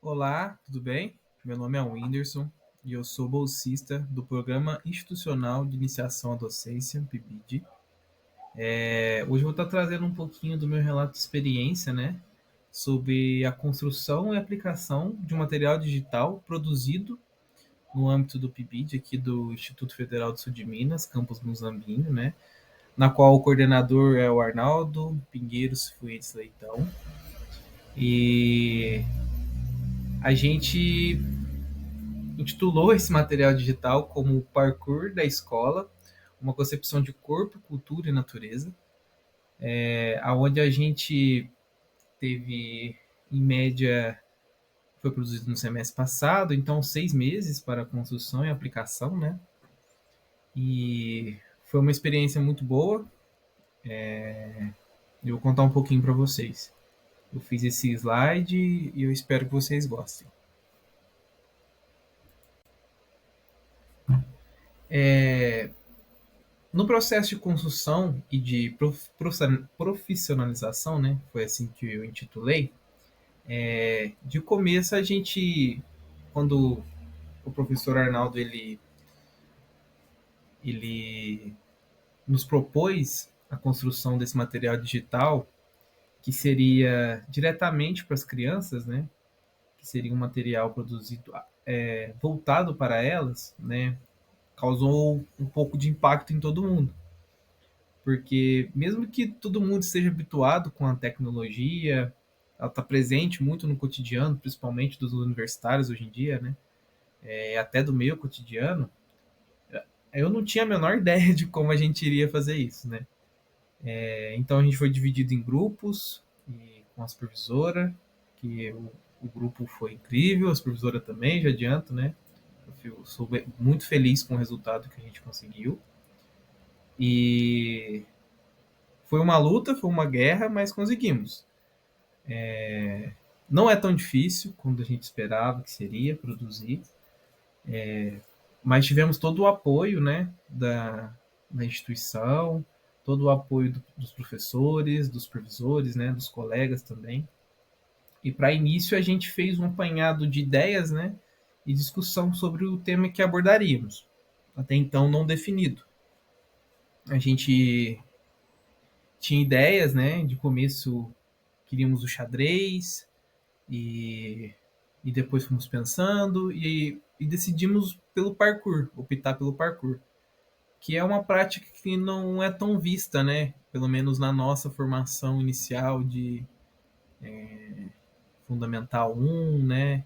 Olá, tudo bem? Meu nome é Whindersson e eu sou bolsista do Programa Institucional de Iniciação à Docência, PIBID. Hoje eu vou estar trazendo um pouquinho do meu relato de experiência, né, sobre a construção e aplicação de um material digital produzido no âmbito do PIBID, aqui do Instituto Federal do Sul de Minas, campus Muzambinho, né, na qual o coordenador é o Arnaldo Pinheiros Fuentes Leitão. E a gente intitulou esse material digital como Parkour da Escola, uma concepção de corpo, cultura e natureza, aonde a gente teve, em média, foi produzido no semestre passado, então 6 meses para a construção e aplicação, né? E foi uma experiência muito boa. Eu vou contar um pouquinho para vocês. Eu fiz esse slide e eu espero que vocês gostem. No processo de construção e de profissionalização, né? Foi assim que eu intitulei. De começo a gente, quando o professor Arnaldo ele nos propôs a construção desse material digital, que seria diretamente para as crianças, né? Que seria um material produzido voltado para elas, né? Causou um pouco de impacto em todo mundo. Porque mesmo que todo mundo esteja habituado com a tecnologia, ela está presente muito no cotidiano, principalmente dos universitários hoje em dia, né? Até do meu cotidiano, eu não tinha a menor ideia de como a gente iria fazer isso, né? Então a gente foi dividido em grupos e com a supervisora, que o grupo foi incrível, a supervisora também, já adianto, né? Eu sou muito feliz com o resultado que a gente conseguiu. E foi uma luta, foi uma guerra, mas conseguimos. Não é tão difícil quando a gente esperava que seria produzir, mas tivemos todo o apoio, né, da instituição, todo o apoio dos professores, dos supervisores, né, dos colegas também. E para início a gente fez um apanhado de ideias, né, e discussão sobre o tema que abordaríamos, até então não definido. A gente tinha ideias, né, de começo queríamos o xadrez, e, e depois fomos pensando e decidimos pelo parkour, optar pelo parkour, que é uma prática que não é tão vista, né? Pelo menos na nossa formação inicial de Fundamental 1, né?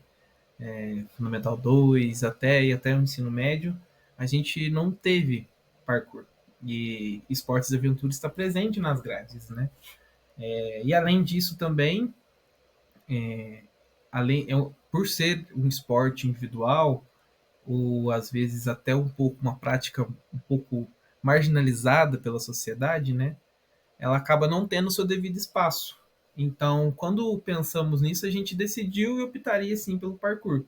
Fundamental 2 até o ensino médio, a gente não teve parkour. E esportes e aventura está presente nas grades, né? E além disso também, por ser um esporte individual, ou às vezes até um pouco uma prática um pouco marginalizada pela sociedade, né? Ela acaba não tendo seu devido espaço. Então, quando pensamos nisso, a gente decidiu e optaria sim pelo parkour,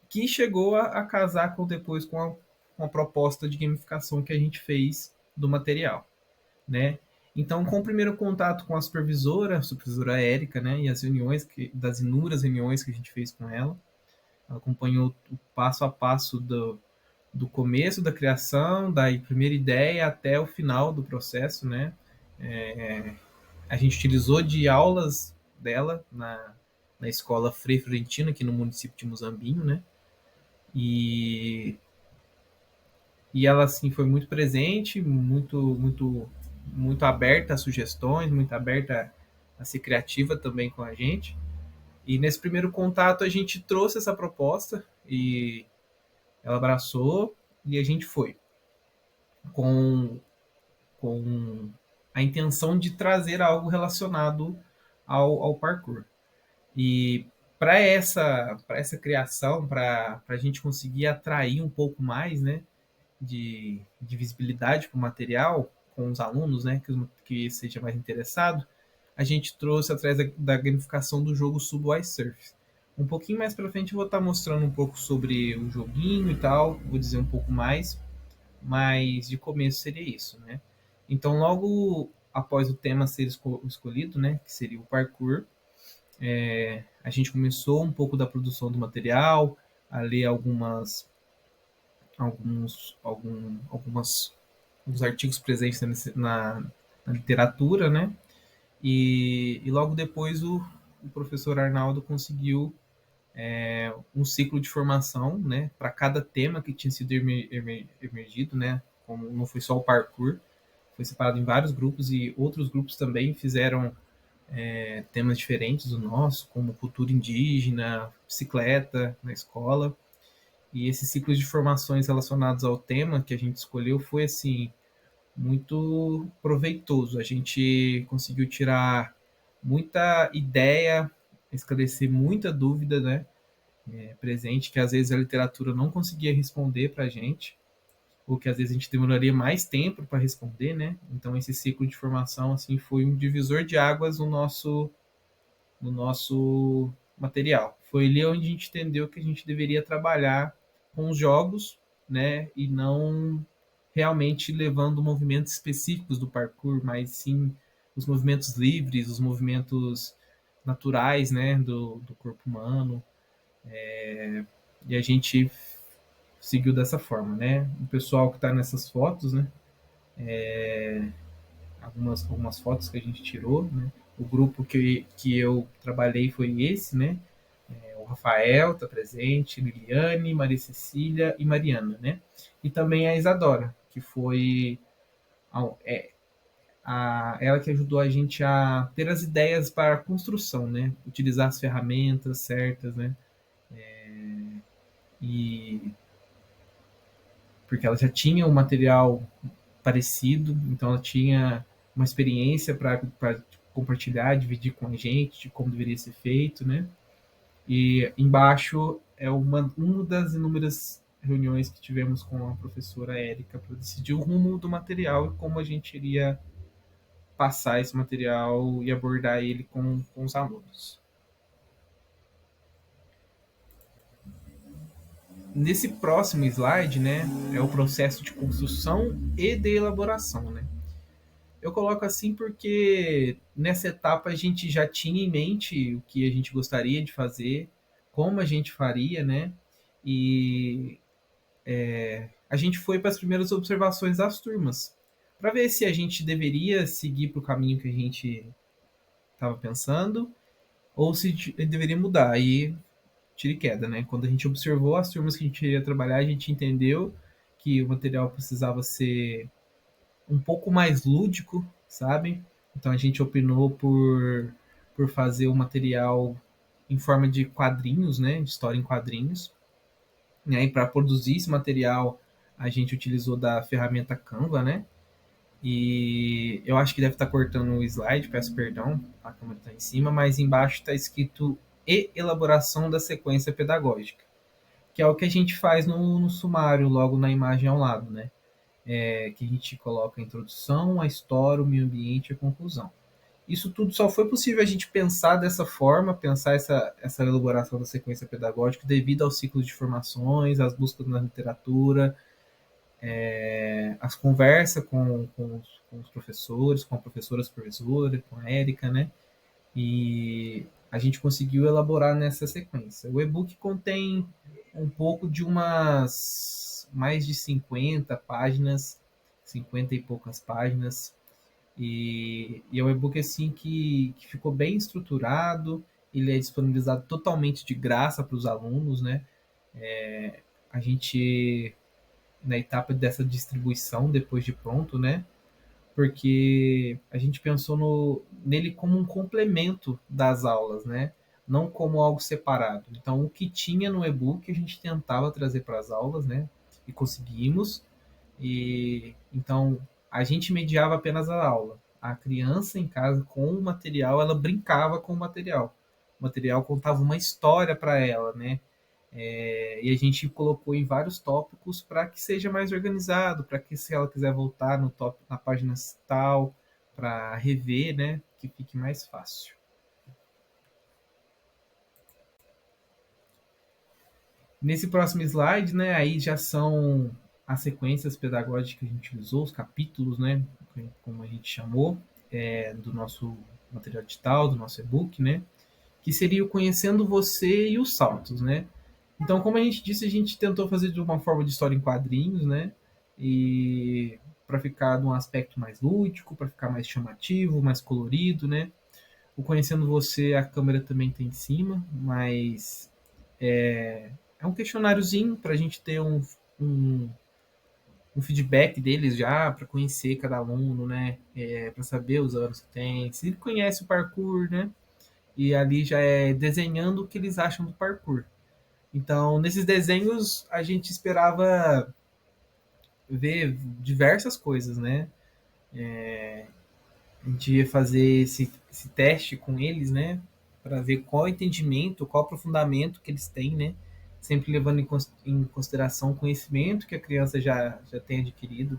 que chegou a casar depois com a proposta de gamificação que a gente fez do material, né? Então, com o primeiro contato com a supervisora Érica, né, e as reuniões, das inúmeras reuniões que a gente fez com ela acompanhou o passo a passo do começo da criação, da primeira ideia até o final do processo, né? A gente utilizou de aulas dela na escola Frei Florentino, aqui no município de Muzambinho, né? E, e ela, assim, foi muito presente, muito aberta a sugestões, muito aberta a ser criativa também com a gente. E nesse primeiro contato a gente trouxe essa proposta e ela abraçou e a gente foi com, com a intenção de trazer algo relacionado ao parkour. E para essa criação, para a gente conseguir atrair um pouco mais, né, de visibilidade para o material com os alunos, né, que seja mais interessado, a gente trouxe atrás da gamificação do jogo Subway Surf. Um pouquinho mais para frente eu vou estar mostrando um pouco sobre o joguinho e tal, vou dizer um pouco mais, mas de começo seria isso, né? Então, logo após o tema ser escolhido, né, que seria o parkour, A gente começou um pouco da produção do material, a ler algumas os artigos presentes na literatura, né? E logo depois o professor Arnaldo conseguiu um ciclo de formação, né, para cada tema que tinha sido emergido, né? Como não foi só o parkour, foi separado em vários grupos e outros grupos também fizeram temas diferentes do nosso, como cultura indígena, bicicleta na escola. E esse ciclo de formações relacionados ao tema que a gente escolheu foi assim muito proveitoso. A gente conseguiu tirar muita ideia, esclarecer muita dúvida, né? Presente que às vezes a literatura não conseguia responder para a gente, ou que às vezes a gente demoraria mais tempo para responder, né? Então esse ciclo de formação assim foi um divisor de águas no nosso material. Foi ali onde a gente entendeu que a gente deveria trabalhar com os jogos, né, e não realmente levando movimentos específicos do parkour, mas sim os movimentos livres, os movimentos naturais, né, do corpo humano. E a gente seguiu dessa forma, né? O pessoal que está nessas fotos, né, algumas fotos que a gente tirou, né? O grupo que eu trabalhei foi esse, né? O Rafael está presente, Liliane, Maria Cecília e Mariana, né? E também a Isadora, que foi ela que ajudou a gente a ter as ideias para a construção, né? Utilizar as ferramentas certas, né? E porque ela já tinha um material parecido, então ela tinha uma experiência para compartilhar, dividir com a gente de como deveria ser feito, né? E embaixo é uma das inúmeras reuniões que tivemos com a professora Érica para decidir o rumo do material e como a gente iria passar esse material e abordar ele com os alunos. Nesse próximo slide, né, é o processo de construção e de elaboração, né? Eu coloco assim porque nessa etapa a gente já tinha em mente o que a gente gostaria de fazer, como a gente faria, né? E a gente foi para as primeiras observações das turmas, para ver se a gente deveria seguir para o caminho que a gente estava pensando ou se deveria mudar. Aí, tira e queda, né? Quando a gente observou as turmas que a gente iria trabalhar, a gente entendeu que o material precisava ser um pouco mais lúdico, sabe? Então a gente opinou por fazer o material em forma de quadrinhos, né? De história em quadrinhos. Né? E para produzir esse material, a gente utilizou da ferramenta Canva, né? E eu acho que deve estar cortando o slide, peço perdão, a câmera está em cima, mas embaixo está escrito e elaboração da sequência pedagógica, que é o que a gente faz no sumário, logo na imagem ao lado, né? Que a gente coloca a introdução, a história, o meio ambiente e a conclusão. Isso tudo só foi possível a gente pensar dessa forma, pensar essa elaboração da sequência pedagógica devido aos ciclos de formações, às buscas na literatura, as conversas com os professores, com a professora, com a Érica, né? E a gente conseguiu elaborar nessa sequência. O e-book contém um pouco de umas mais de 50 páginas, 50 e poucas páginas, e é um e-book assim que ficou bem estruturado, ele é disponibilizado totalmente de graça para os alunos, né? A gente, na etapa dessa distribuição, depois de pronto, né? Porque a gente pensou nele como um complemento das aulas, né? Não como algo separado. Então, o que tinha no e-book a gente tentava trazer para as aulas, né? E conseguimos. E então a gente mediava apenas a aula. A criança em casa com o material, ela brincava com o material. O material contava uma história para ela, né? E a gente colocou em vários tópicos para que seja mais organizado, para que se ela quiser voltar no tópico, na página tal, para rever, né, que fique mais fácil. Nesse próximo slide, né, aí já são as sequências pedagógicas que a gente utilizou, os capítulos, né, como a gente chamou, do nosso material digital, do nosso e-book, né. que seria o Conhecendo Você e os Saltos, né? Então, como a gente disse, a gente tentou fazer de uma forma de história em quadrinhos, né? E para ficar num aspecto mais lúdico, para ficar mais chamativo, mais colorido, né? O Conhecendo Você, a câmera também tem em cima, mas é um questionáriozinho para a gente ter um, um feedback deles já, para conhecer cada aluno, né? Para saber os anos que tem, se ele conhece o parkour, né? E ali já é desenhando o que eles acham do parkour. Então, nesses desenhos, a gente esperava ver diversas coisas, né? A gente ia fazer esse teste com eles, né? Para ver qual entendimento, qual aprofundamento que eles têm, né? Sempre levando em consideração o conhecimento que a criança já tem adquirido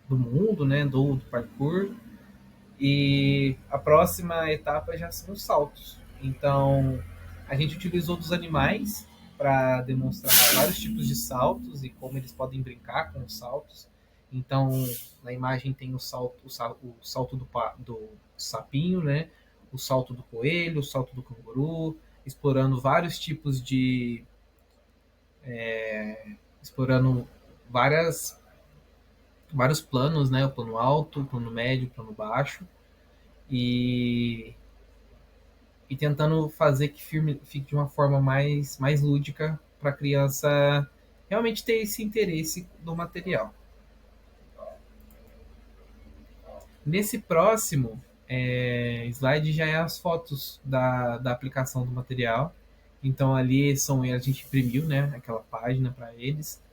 do mundo, né? Do parkour. E a próxima etapa já são os saltos. Então, a gente utilizou dos animais para demonstrar vários tipos de saltos e como eles podem brincar com os saltos. Então, na imagem tem o salto do sapinho, né? O salto do coelho, o salto do canguru, explorando vários tipos de. Explorando várias, vários planos, né? O plano alto, o plano médio, o plano baixo. E tentando fazer que fique de uma forma mais lúdica para a criança realmente ter esse interesse no material. Nesse próximo slide já é as fotos da aplicação do material. Então ali a gente imprimiu, né, aquela página para eles.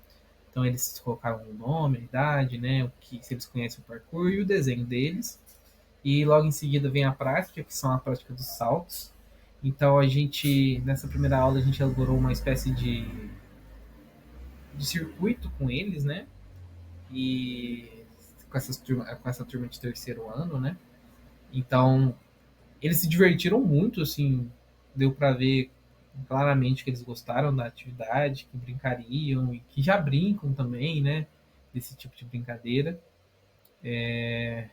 Então eles colocaram o nome, a idade, né, o que se eles conhecem o parkour e o desenho deles. E logo em seguida vem a prática, que são a prática dos saltos. Então nessa primeira aula, a gente elaborou uma espécie de circuito com eles, né? E com essa turma de terceiro ano, né? Então, eles se divertiram muito, assim, deu para ver claramente que eles gostaram da atividade, que brincariam e que já brincam também, né? Desse tipo de brincadeira. E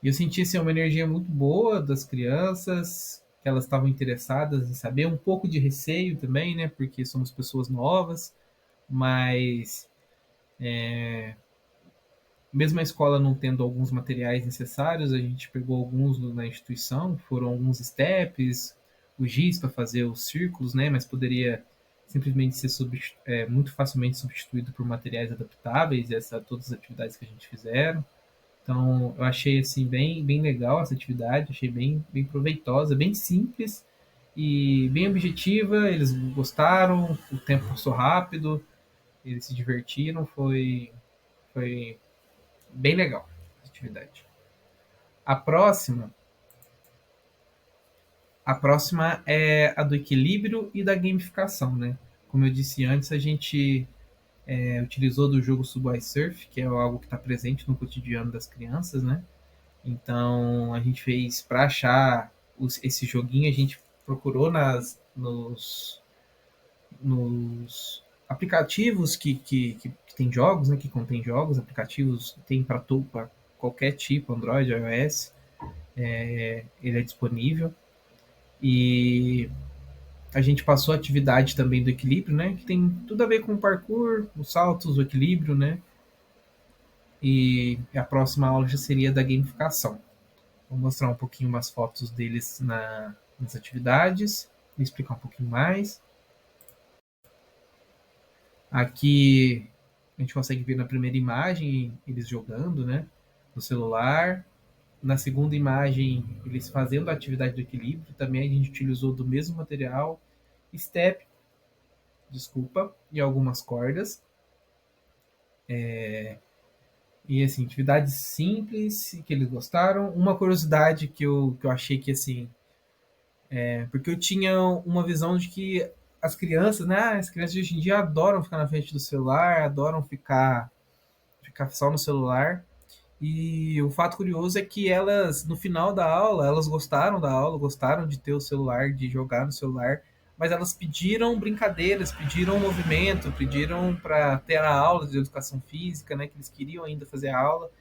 eu senti assim, uma energia muito boa das crianças, que elas estavam interessadas em saber, um pouco de receio também, né? Porque somos pessoas novas, mas mesmo a escola não tendo alguns materiais necessários, a gente pegou alguns na instituição, foram alguns steps, o giz para fazer os círculos, né? Mas poderia simplesmente ser muito facilmente substituído por materiais adaptáveis, todas as atividades que a gente fizeram. Então, eu achei assim bem legal essa atividade, achei bem proveitosa, bem simples e bem objetiva. Eles gostaram, o tempo passou rápido, eles se divertiram, foi bem legal a atividade. A próxima, a próxima é a do equilíbrio e da gamificação, né? Como eu disse antes, a gente utilizou do jogo Subway Surf, que é algo que está presente no cotidiano das crianças, né? Então a gente fez para achar esse joguinho, a gente procurou nos aplicativos que tem jogos, né, que contém jogos, aplicativos tem para qualquer tipo, Android, iOS, ele é disponível. E a gente passou a atividade também do equilíbrio, né, que tem tudo a ver com o parkour, os saltos, o equilíbrio, né, e a próxima aula já seria da gamificação. Vou mostrar um pouquinho umas fotos deles nas atividades, explicar um pouquinho mais. Aqui a gente consegue ver na primeira imagem eles jogando, né, no celular. Na segunda imagem, eles fazendo a atividade do equilíbrio. Também a gente utilizou do mesmo material, step, desculpa, e algumas cordas. E assim, atividades simples que eles gostaram. Uma curiosidade que eu achei que assim, porque eu tinha uma visão de que as crianças, né? As crianças de hoje em dia adoram ficar na frente do celular, adoram ficar só no celular. E o fato curioso é que elas, no final da aula, elas gostaram da aula, gostaram de ter o celular, de jogar no celular, mas elas pediram brincadeiras, pediram movimento, pediram para ter a aula de educação física, né? Que eles queriam ainda fazer a aula.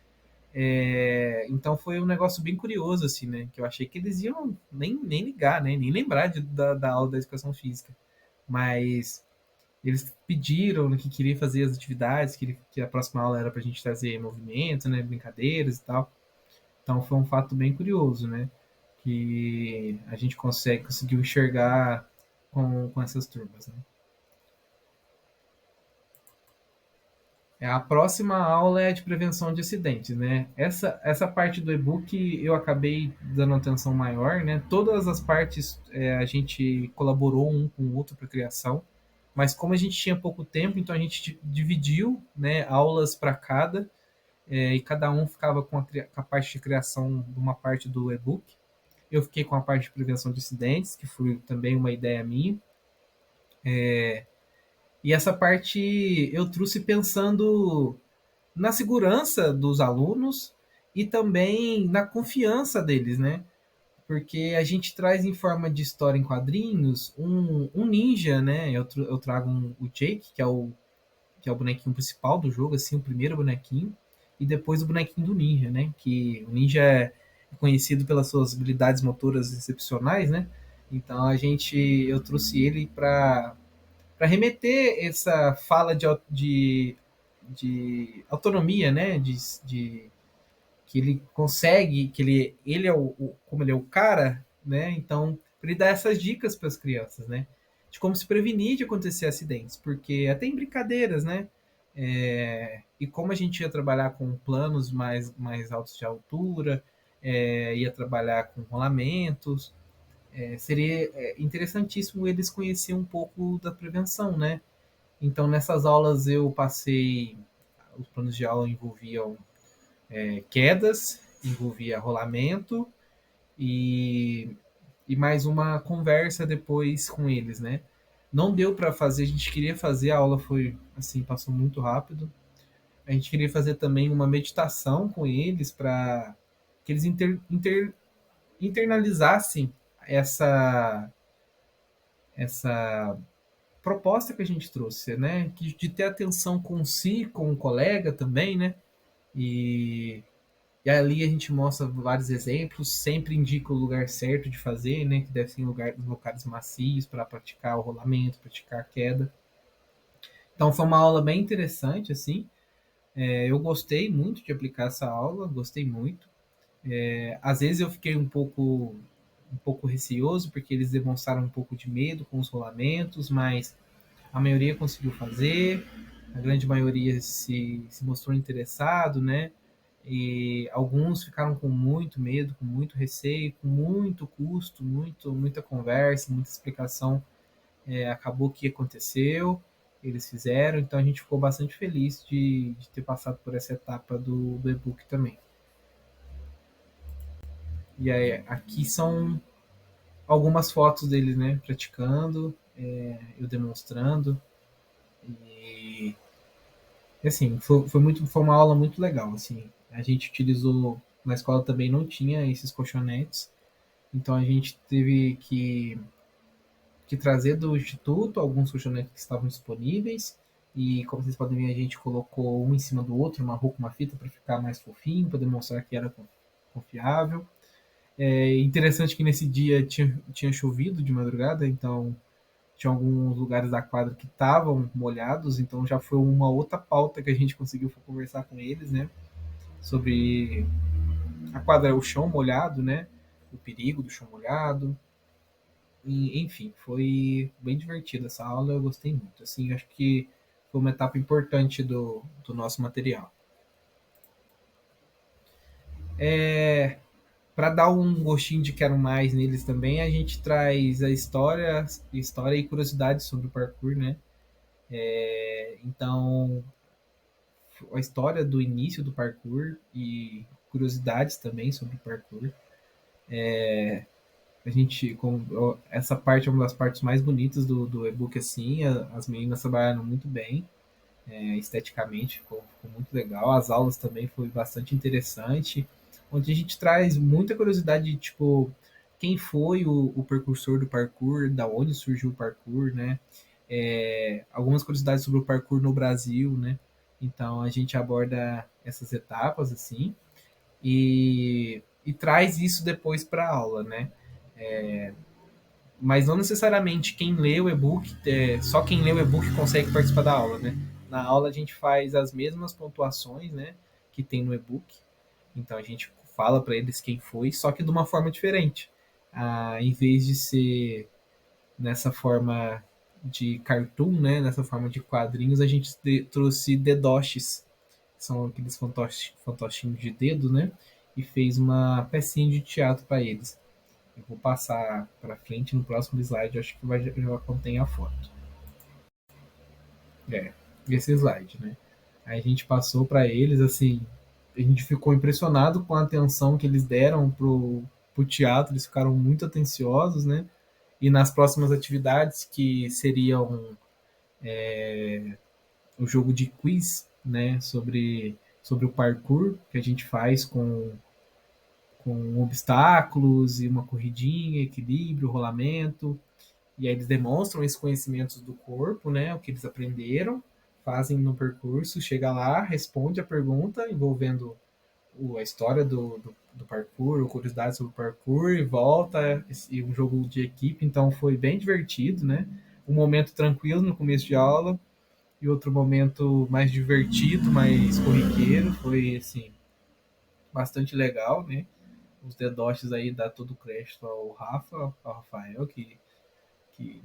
Então foi um negócio bem curioso, assim, né? Que eu achei que eles iam nem ligar, né? Nem lembrar da aula da educação física. Mas eles pediram, né, que queriam fazer as atividades, que a próxima aula era para a gente trazer movimento, né? Brincadeiras e tal. Então foi um fato bem curioso, né? Que a gente conseguiu enxergar com essas turmas, né? A próxima aula é de prevenção de acidentes, né? Essa parte do e-book eu acabei dando atenção maior, né? Todas as partes a gente colaborou um com o outro para a criação, mas como a gente tinha pouco tempo, então a gente dividiu, né, aulas para cada, e cada um ficava com a parte de criação de uma parte do e-book. Eu fiquei com a parte de prevenção de acidentes, que foi também uma ideia minha. E essa parte eu trouxe pensando na segurança dos alunos e também na confiança deles, né? Porque a gente traz em forma de história em quadrinhos um ninja, né? Eu trago o Jake, que é o bonequinho principal do jogo, assim, o primeiro bonequinho, e depois o bonequinho do ninja, né? Que o ninja é conhecido pelas suas habilidades motoras excepcionais, né? Então eu trouxe ele para remeter essa fala de autonomia, né? De que ele consegue, que ele é como ele é o cara, né? Então, ele dá essas dicas para as crianças, né? De como se prevenir de acontecer acidentes, porque até em brincadeiras, né? E como a gente ia trabalhar com planos mais altos de altura, ia trabalhar com rolamentos, seria interessantíssimo eles conhecerem um pouco da prevenção, né? Então, nessas aulas eu passei, os planos de aula envolviam quedas, envolvia rolamento e, e mais uma conversa depois com eles, né? Não deu para fazer, a gente queria fazer, a aula foi assim, passou muito rápido. A gente queria fazer também uma meditação com eles para que eles internalizassem essa proposta que a gente trouxe, né? De ter atenção com si, com o colega também, né? E E ali a gente mostra vários exemplos, sempre indica o lugar certo de fazer, né? Que deve ser em locais macios para praticar o rolamento, praticar a queda. Então foi uma aula bem interessante, assim. Eu gostei muito de aplicar essa aula, gostei muito. Às vezes eu fiquei um pouco receoso, porque eles demonstraram um pouco de medo com os rolamentos, mas a maioria conseguiu fazer, a grande maioria se mostrou interessado, né? E alguns ficaram com muito medo, com muito receio, com muito custo, muita conversa, muita explicação. Acabou que aconteceu, eles fizeram, então a gente ficou bastante feliz de ter passado por essa etapa do e-book também. E aí, aqui são algumas fotos deles, né, praticando, eu demonstrando. E assim, foi uma aula muito legal, assim. A gente utilizou, na escola também não tinha esses colchonetes, então a gente teve que trazer do instituto alguns colchonetes que estavam disponíveis, e como vocês podem ver, a gente colocou um em cima do outro, uma roupa, uma fita, para ficar mais fofinho, para demonstrar que era confiável. Interessante que nesse dia tinha chovido de madrugada, então tinha alguns lugares da quadra que estavam molhados, então já foi uma outra pauta que a gente conseguiu conversar com eles, né? Sobre a quadra, o chão molhado, né? O perigo do chão molhado. E, enfim, foi bem divertida essa aula, eu gostei muito. Assim, acho que foi uma etapa importante do nosso material. Para dar um gostinho de quero mais neles também, a gente traz a história e curiosidades sobre o parkour, né? Então, a história do início do parkour e curiosidades também sobre o parkour. Essa parte é uma das partes mais bonitas do e-book, assim. As meninas trabalharam muito bem, esteticamente, ficou muito legal. As aulas também foi bastante interessante, onde a gente traz muita curiosidade de, tipo, quem foi o precursor do parkour, da onde surgiu o parkour, né? Algumas curiosidades sobre o parkour no Brasil, né? Então a gente aborda essas etapas, assim. e traz isso depois para a aula, né? Mas não necessariamente quem lê o e-book, só quem lê o e-book consegue participar da aula, né? Na aula a gente faz as mesmas pontuações, né, que tem no e-book. Então a gente fala para eles quem foi, só que de uma forma diferente. Em vez de ser nessa forma de cartoon, né, nessa forma de quadrinhos, a gente trouxe dedoches, que são aqueles fantochinhos de dedo, né, e fez uma pecinha de teatro para eles. Eu vou passar para frente no próximo slide, acho que já contém a foto. É, esse slide, né? Aí a gente passou para eles, assim, a gente ficou impressionado com a atenção que eles deram pro teatro, eles ficaram muito atenciosos, né? E nas próximas atividades, que seriam o jogo de quiz, né? Sobre o parkour que a gente faz com obstáculos e uma corridinha, equilíbrio, rolamento. E aí eles demonstram esses conhecimentos do corpo, né? O que eles aprenderam, fazem no percurso, chega lá, responde a pergunta envolvendo a história do parkour, ou curiosidades sobre o parkour, e volta, e um jogo de equipe, então foi bem divertido, né? Um momento tranquilo no começo de aula, e outro momento mais divertido, mais corriqueiro, foi assim, bastante legal, né? Os dedoches aí dá todo o crédito ao ao Rafael, que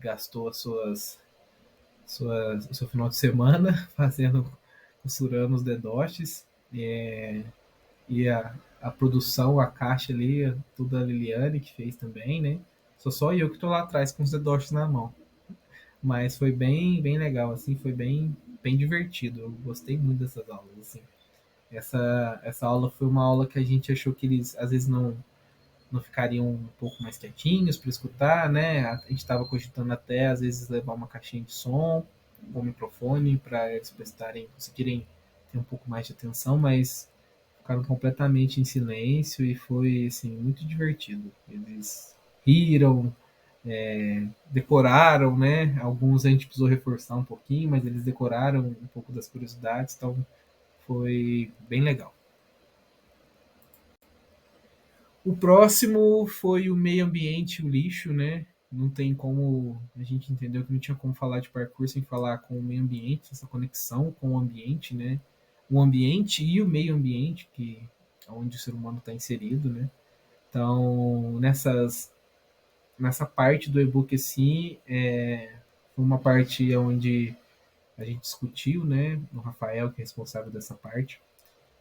gastou o seu final de semana fazendo, costurando os dedoches. E a produção, a caixa ali, tudo a Liliane que fez também, né? Sou só eu que tô lá atrás com os dedoches na mão. Mas foi bem legal, assim, foi bem divertido. Eu gostei muito dessas aulas, assim. Essa aula foi uma aula que a gente achou que eles às vezes não ficariam um pouco mais quietinhos para escutar, né? A gente estava cogitando até às vezes levar uma caixinha de som, um microfone para eles prestarem, conseguirem ter um pouco mais de atenção, mas ficaram completamente em silêncio e foi assim muito divertido. Eles riram, decoraram, né? Alguns a gente precisou reforçar um pouquinho, mas eles decoraram um pouco das curiosidades, então foi bem legal. O próximo foi o meio ambiente e o lixo, né? Não tem como. A gente entendeu que não tinha como falar de parkour sem falar com o meio ambiente, essa conexão com o ambiente, né? O ambiente e o meio ambiente, que é onde o ser humano está inserido, né? Então, nessa parte do e-book, assim, foi uma parte onde a gente discutiu, né? O Rafael, que é responsável dessa parte,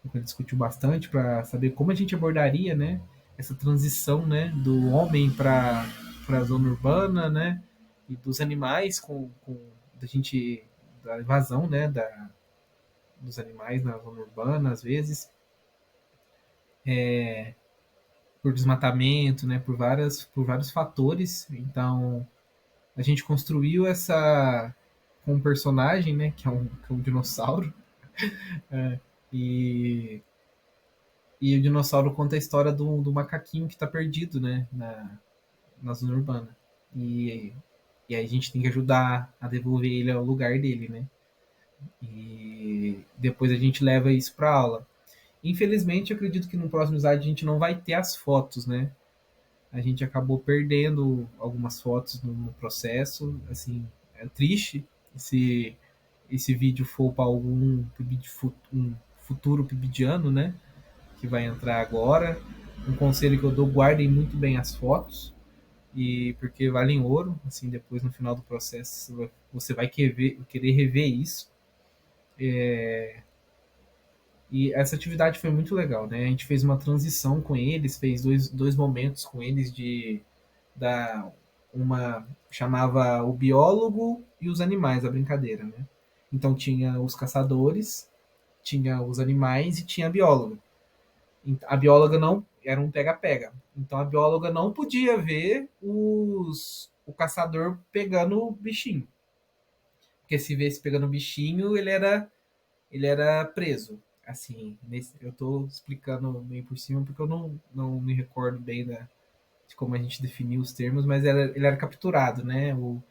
a gente discutiu bastante para saber como a gente abordaria, né, essa transição, né, do homem para a zona urbana, né, e dos animais com da gente da invasão, né, dos animais na zona urbana às vezes por desmatamento, né, por vários fatores. Então a gente construiu essa com um personagem, né, que é um dinossauro, e e o dinossauro conta a história do macaquinho que está perdido, né, na zona urbana. E, e aí a gente tem que ajudar a devolver ele ao lugar dele, né? E depois a gente leva isso para aula. Infelizmente, eu acredito que no próximo slide a gente não vai ter as fotos, né? A gente acabou perdendo algumas fotos no processo. Assim, é triste se esse vídeo for para algum um futuro pibidiano, né? Que vai entrar agora. Um conselho que eu dou: guardem muito bem as fotos, e porque valem ouro, assim, depois no final do processo você vai querer rever isso. E essa atividade foi muito legal, né? A gente fez uma transição com eles, fez dois momentos com eles da uma chamava o biólogo e os animais, a brincadeira, né? Então tinha os caçadores, tinha os animais e tinha a bióloga. A bióloga não era um pega-pega. Então a bióloga não podia ver o caçador pegando o bichinho. Porque se vesse pegando o bichinho, ele era preso. Assim, eu tô explicando meio por cima porque eu não me recordo bem de como a gente definiu os termos, mas ele era capturado, né? O,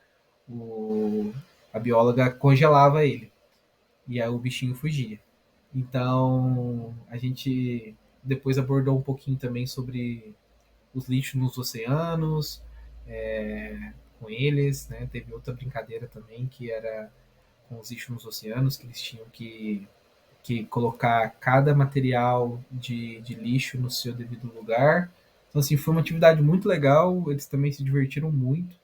a bióloga congelava ele e aí o bichinho fugia. Então a gente depois abordou um pouquinho também sobre os lixos nos oceanos, com eles, né? Teve outra brincadeira também que era com os lixos nos oceanos, que eles tinham que colocar cada material de lixo no seu devido lugar. Então, assim, foi uma atividade muito legal, eles também se divertiram muito,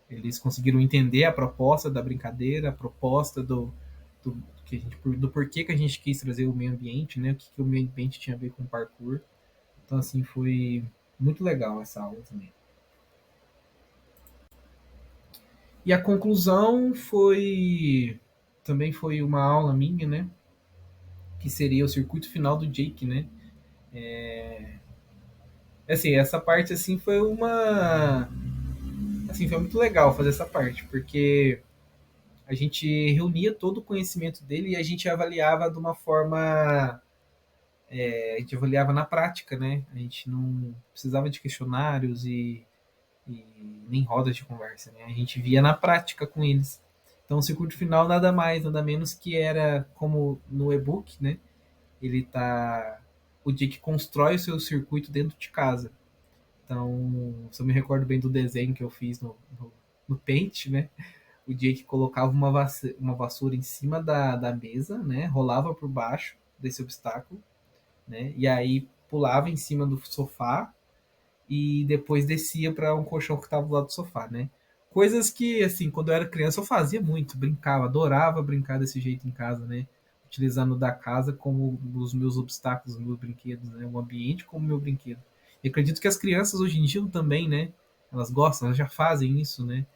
eles conseguiram entender a proposta da brincadeira, a proposta do porquê que a gente quis trazer o meio ambiente, né? O que o meio ambiente tinha a ver com o parkour. Então, assim, foi muito legal essa aula também. E a conclusão foi também foi uma aula minha, né? Que seria o circuito final do Jake, né? Assim, essa parte assim foi uma assim, foi muito legal fazer essa parte, porque a gente reunia todo o conhecimento dele e a gente avaliava de uma forma a gente avaliava na prática, né? A gente não precisava de questionários e nem rodas de conversa, né? A gente via na prática com eles. Então, o circuito final nada mais, nada menos que era como no e-book, né? Ele tá o Jake constrói o seu circuito dentro de casa. Então, se eu me recordo bem do desenho que eu fiz no Paint, né? O Jake colocava uma vassoura em cima da mesa, né? Rolava por baixo desse obstáculo, né? E aí pulava em cima do sofá e depois descia para um colchão que estava do lado do sofá, né? Coisas que, assim, quando eu era criança eu fazia muito, brincava, adorava brincar desse jeito em casa, né? Utilizando da casa como os meus obstáculos, os meus brinquedos, né? O ambiente como meu brinquedo. E acredito que as crianças hoje em dia também, né? Elas gostam, elas já fazem isso, né?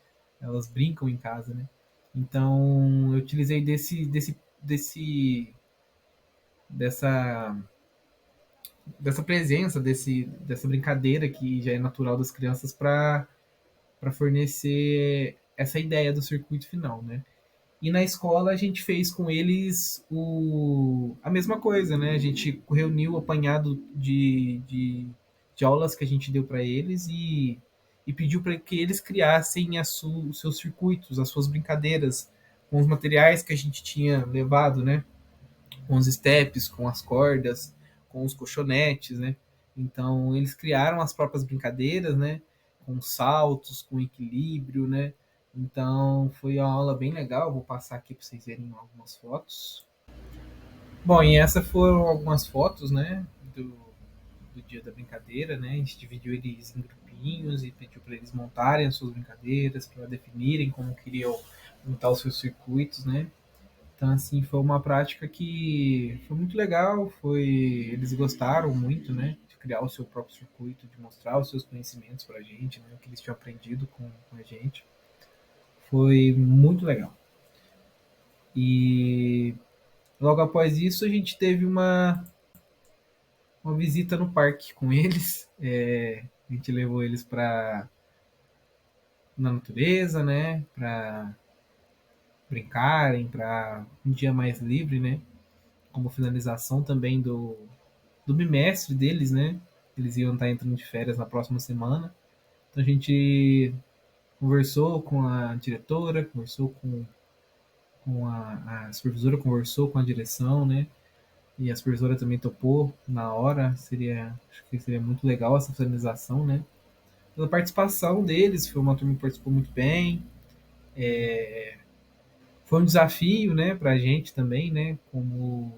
Elas brincam em casa, né? Então, eu utilizei dessa dessa presença, dessa brincadeira que já é natural das crianças para fornecer essa ideia do circuito final, né? E na escola a gente fez com eles a mesma coisa, né? A gente reuniu o apanhado de aulas que a gente deu para eles e pediu para que eles criassem os seus circuitos, as suas brincadeiras com os materiais que a gente tinha levado, né? Com os steps, com as cordas, com os colchonetes, né? Então eles criaram as próprias brincadeiras, né? Com saltos, com equilíbrio, né? Então foi uma aula bem legal. Vou passar aqui para vocês verem algumas fotos. Bom, e essas foram algumas fotos, né? Do dia da brincadeira, né? A gente dividiu eles em grupinhos e pediu para eles montarem as suas brincadeiras, para definirem como queriam montar os seus circuitos, né? Então, assim, foi uma prática que foi muito legal, eles gostaram muito, né, de criar o seu próprio circuito, de mostrar os seus conhecimentos para a gente, né, o que eles tinham aprendido com a gente. Foi muito legal. E logo após isso, a gente teve uma visita no parque com eles. A gente levou eles para na natureza, né, para brincarem, para um dia mais livre, né, como finalização também do bimestre deles, né? Eles iam estar entrando de férias na próxima semana. Então a gente conversou com a diretora, conversou com a supervisora, conversou com a direção, né? E a supervisora também topou na hora. Acho que seria muito legal essa finalização, né? Pela participação deles, foi uma turma que participou muito bem. Foi um desafio, né, para a gente também, né? Como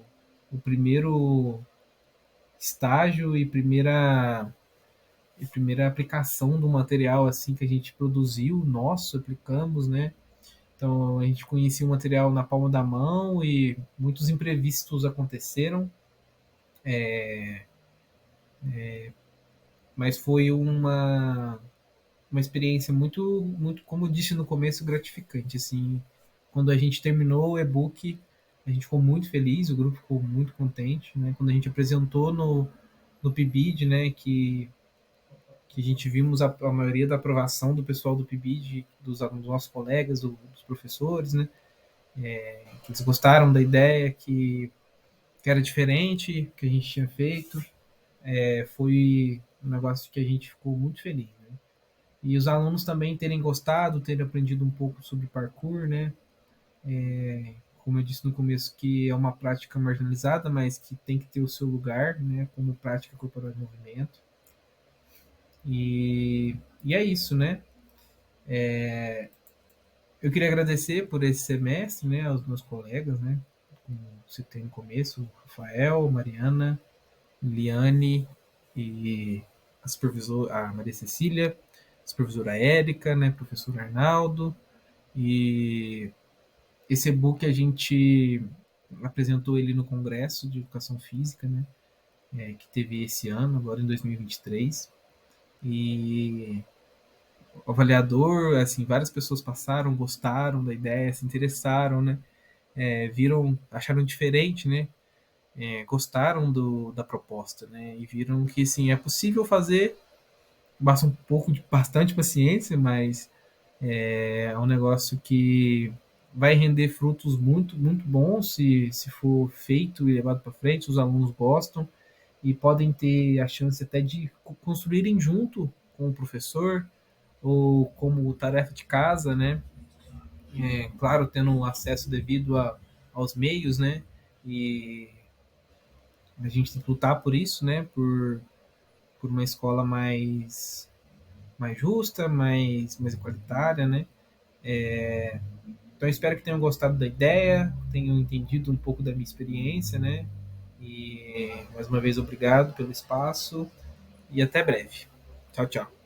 o primeiro estágio e primeira aplicação do material assim que a gente produziu, nosso, aplicamos, né? Então a gente conhecia o material na palma da mão e muitos imprevistos aconteceram, mas foi uma experiência muito, como eu disse no começo, gratificante. Assim, quando a gente terminou o e-book, a gente ficou muito feliz, o grupo ficou muito contente, né? Quando a gente apresentou no PIBID, né, que a gente vimos a maioria da aprovação do pessoal do PIBID, dos nossos colegas, dos professores, né? Que eles gostaram da ideia, que era diferente, que a gente tinha feito. Foi um negócio que a gente ficou muito feliz, né? E os alunos também terem gostado, terem aprendido um pouco sobre parkour, né? como eu disse no começo, que é uma prática marginalizada, mas que tem que ter o seu lugar, né, como prática corporal de movimento. E é isso, né? Eu queria agradecer por esse semestre, né, aos meus colegas, né, como citei no começo, Rafael, Mariana, Liane e a Maria Cecília, a supervisora Érica, né, professor Arnaldo, e esse e-book a gente apresentou ele no Congresso de Educação Física, né, que teve esse ano, agora em 2023, e o avaliador, assim, várias pessoas passaram, gostaram da ideia, se interessaram, né, viram, acharam diferente, né, gostaram da proposta, né, e viram que, sim, é possível fazer, basta um pouco de bastante paciência, mas é um negócio que vai render frutos muito, muito bons se for feito e levado para frente, os alunos gostam e podem ter a chance até de construírem junto com o professor ou como tarefa de casa, né? Claro, tendo acesso devido aos meios, né? E a gente tem que lutar por isso, né? Por uma escola mais justa, mais igualitária, né? Então, espero que tenham gostado da ideia, tenham entendido um pouco da minha experiência, né? E mais uma vez, obrigado pelo espaço e até breve. Tchau, tchau.